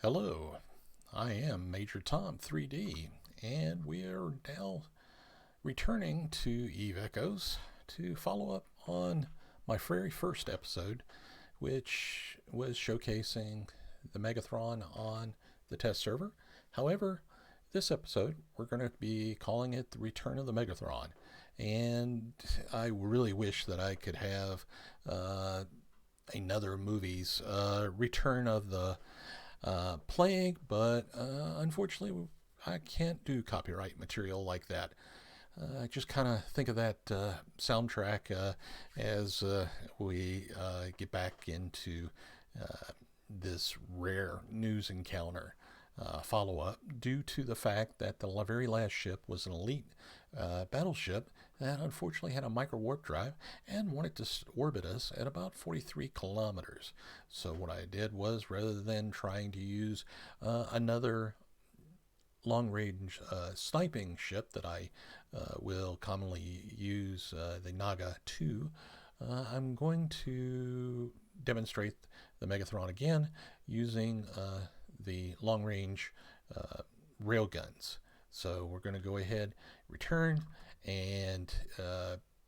Hello, I am Major Tom 3D, and we are now returning to Eve Echoes to follow up on my very first episode, which was showcasing the Megathron on the test server. However, this episode we're going to be calling it the Return of the Megathron, and I really wish that I could have another movie's Return of the Plague, but unfortunately I can't do copyright material like that. I just kind of think of that soundtrack as we get back into this rare news encounter follow up due to the fact that the very last ship was an elite battleship that unfortunately had a micro warp drive and wanted to orbit us at about 43 kilometers. So, what I did was rather than trying to use another long range sniping ship that I will commonly use, the Naga 2, I'm going to demonstrate the Megathron again using the long range rail guns. So we're going to go ahead, return, and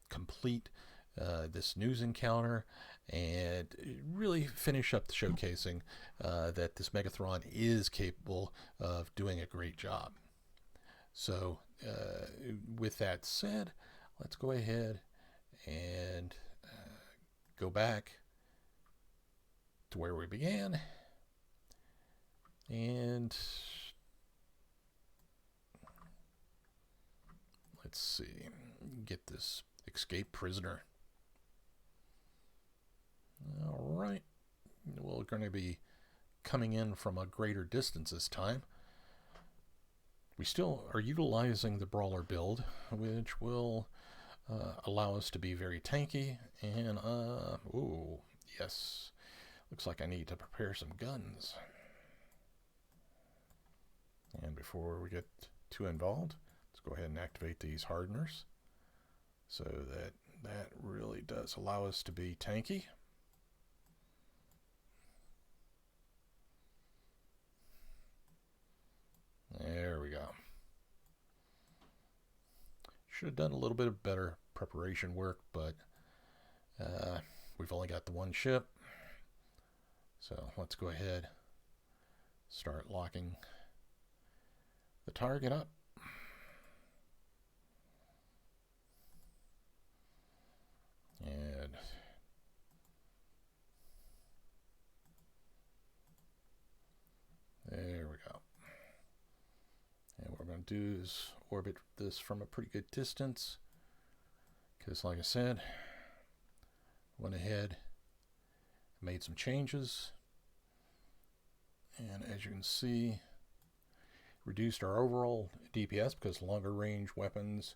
complete this news encounter and really finish up the showcasing that this Megathron is capable of doing a great job. So with that said, let's go ahead and go back to where we began. And let's see, get this escaped prisoner. All right. We're going to be coming in from a greater distance this time. We still are utilizing the brawler build, which will allow us to be very tanky. And, ooh, yes. Looks like I need to prepare some guns. And before we get too involved, let's go ahead and activate these hardeners so that really does allow us to be tanky. There we go. Should have done a little bit of better preparation work, but we've only got the one ship. So let's go ahead, start locking the target up. And there we go. And what we're going to do is orbit this from a pretty good distance, because like I said, went ahead, made some changes, and as you can see, reduced our overall DPS because longer range weapons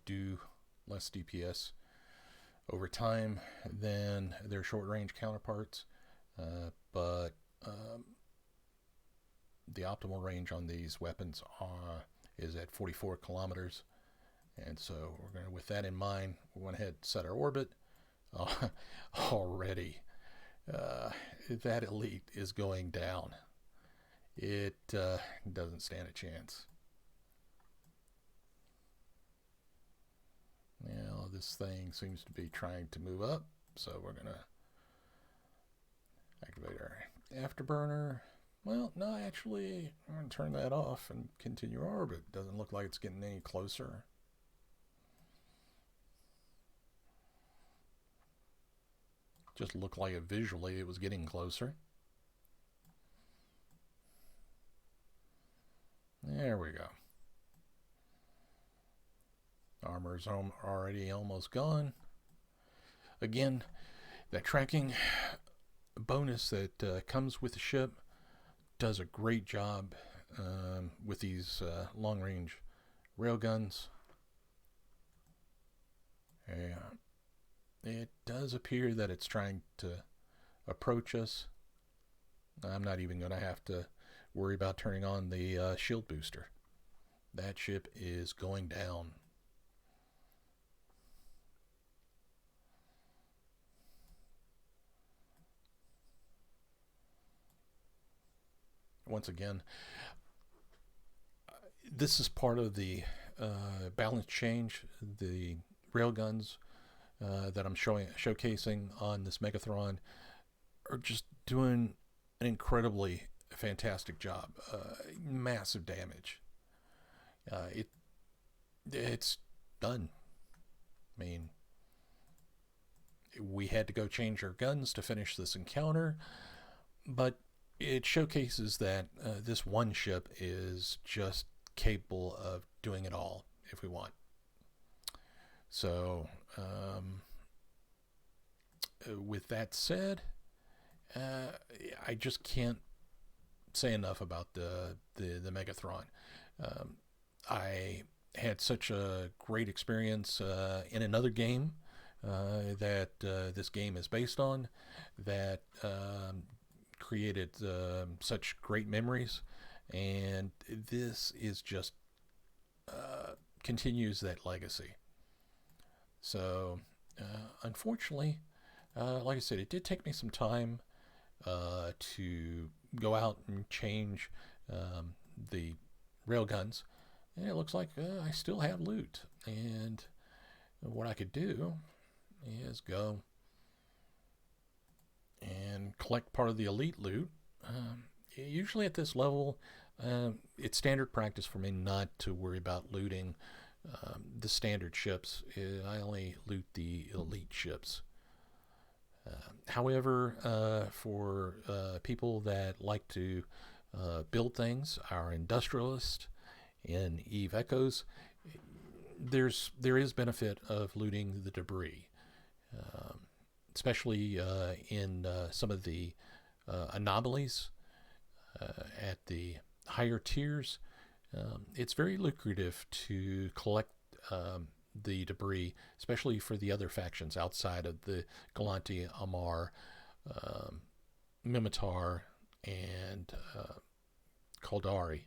do less DPS over time than their short range counterparts, but the optimal range on these weapons is at 44 kilometers, and so we're going to, with that in mind, we went ahead and set our orbit. Already that elite is going down. It doesn't stand a chance. Now this thing seems to be trying to move up, so we're going to activate our afterburner. Well, no, actually, I'm going to turn that off and continue our orbit. Doesn't look like it's getting any closer. Just looked like it visually it was getting closer. There we go. Armor's already almost gone. Again, that tracking bonus that comes with the ship does a great job with these long-range railguns. And it does appear that it's trying to approach us. I'm not even going to have to worry about turning on the shield booster. That ship is going down. once again, this is part of the balance change. The railguns that I'm showcasing on this Megathron are just doing an incredibly fantastic job. Massive damage. It's done. I mean, we had to go change our guns to finish this encounter, but it showcases that this one ship is just capable of doing it all if we want. So, with that said, I just can't say enough about the Megathron. I had such a great experience in another game that this game is based on that created such great memories, and this is just continues that legacy. So unfortunately, like I said, it did take me some time to go out and change the railguns, and it looks like I still have loot. And what I could do is go and collect part of the elite loot. Usually at this level, it's standard practice for me not to worry about looting the standard ships. I only loot the elite ships. However, for people that like to build things, our industrialists in Eve Echoes, there is benefit of looting the debris, especially in some of the anomalies at the higher tiers. It's very lucrative to collect the debris, especially for the other factions outside of the Galanti, Amar, Mimitar, and Kaldari.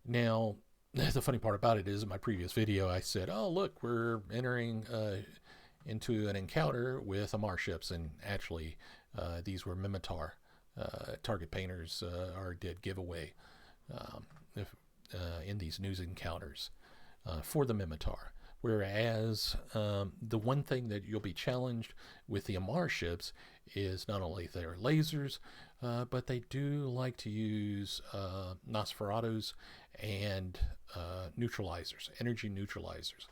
Now, the funny part about it is, in my previous video, I said, "Oh, look, we're entering into an encounter with Amar ships," and actually, these were Mimitar. Target painters are dead giveaway in these news encounters for the Mimitar. Whereas the one thing that you'll be challenged with the Amar ships is not only their lasers, but they do like to use Nosferatus and neutralizers, energy neutralizers.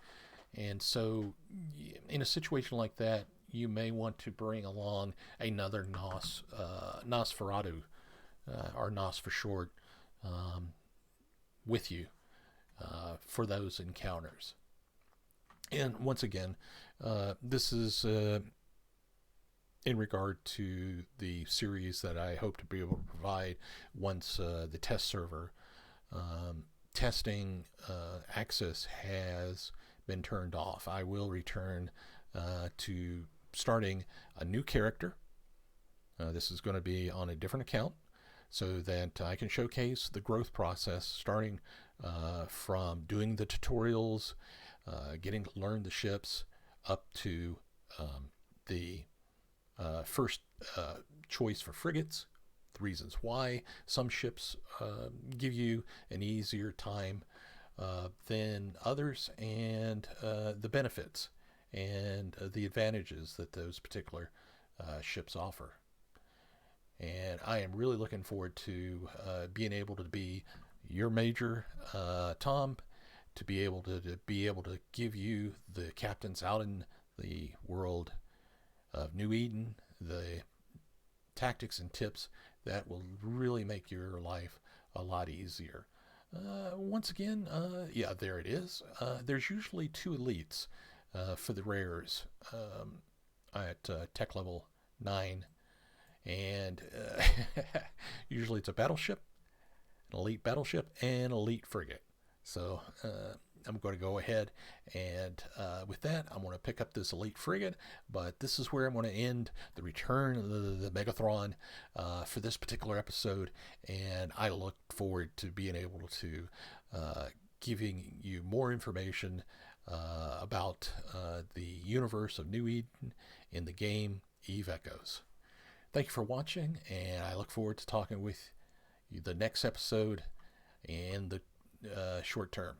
And so in a situation like that, you may want to bring along another Nosferatu, or Nos for short, with you for those encounters. And once again, this is in regard to the series that I hope to be able to provide once the test server testing access has been turned off. I will return to starting a new character. This is going to be on a different account so that I can showcase the growth process, starting from doing the tutorials, getting to learn the ships, up to the first choice for frigates, the reasons why some ships give you an easier time than others, and the benefits and the advantages that those particular ships offer. And I am really looking forward to being able to be your Major Tom, to be able to give you the captains out in the world of New Eden the tactics and tips that will really make your life a lot easier. Once again, yeah, there it is. There's usually 2 elites for the rares at tech level 9, and usually it's a battleship, an elite battleship, and elite frigate. So I'm going to go ahead and with that, I'm going to pick up this elite frigate, but this is where I'm going to end the return of the Megathron for this particular episode, and I look forward to being able to giving you more information about the universe of New Eden in the game Eve Echoes. Thank you for watching, and I look forward to talking with the next episode and the short term.